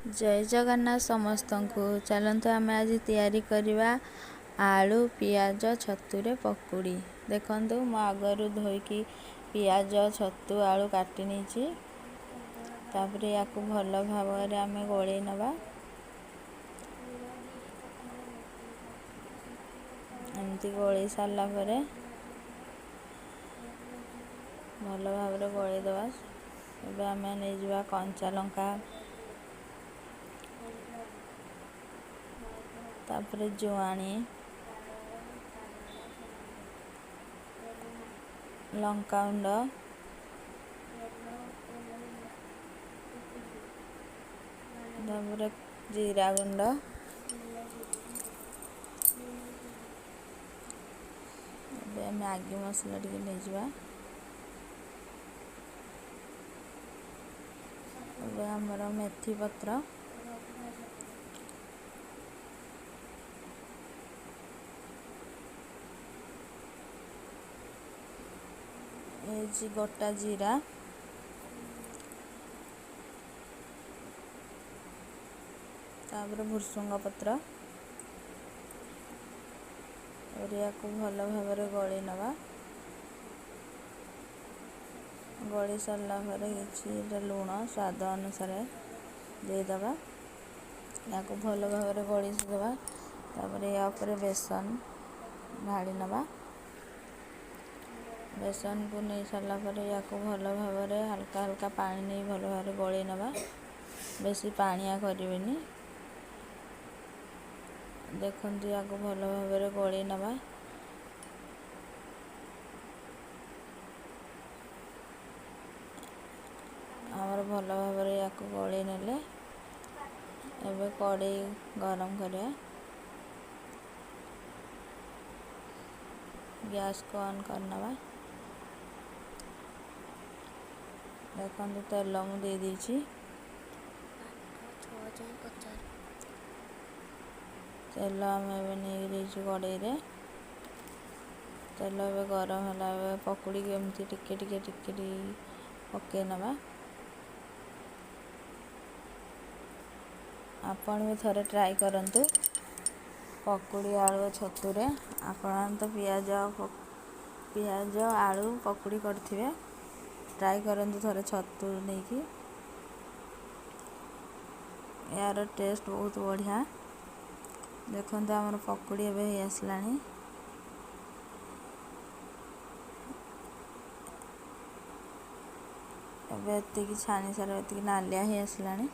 जय जगन्नाथ समस्त को चलते आम आज तैयारी करवा आलू पियाज छतुरे पकुड़ी। देखु मु आगर धोईकी पियाज छतु आलू काटी नहीं तापर या भल भाव आम गोल नवा एमती गोल सारा भल भाव गोलदेवा। एबे आम नहीं कंचा लंका तापर जुआणी लंका गुंड तापर जीरा गुंड मैगी मसला टी नहीं आमर मेथी पत्र ये गोटा जीरा तापर भुसुंग पत्र और या भल भाव गली नवा। गली सारा कि लुण स्वाद अनुसार देदेबा या भल भाव गली देवा। तापर या बेसन ढाड़ी नवा। बेसन को नहीं सारा या भल भाव हल्का हल्का पानी नहीं भल भाव गली नवा। बेसी पानिया करें देखु या भल भाव गली नवा। आमर भल भाव या गली नेले एबे कड़े गरम करिया गैस को ऑन करनवा। देखो तेल मुझे दे तेल आम नहीं कड़े तेल ए गरम है पकुड़ी एमती टिके टिके टिके पके नवा। आपण भी थोड़े ट्राई करंतु पकुड़ी आलू छतुरे। आपण तो पियाज आलू पकुड़ी करथिबे ट्राई करंतु थोड़े छतु नहीं कि यार टेस्ट बहुत बढ़िया। देखो आमर पकुड़ी एवं आसलानी एवं छाणी सारा नालिया ही आसलानी।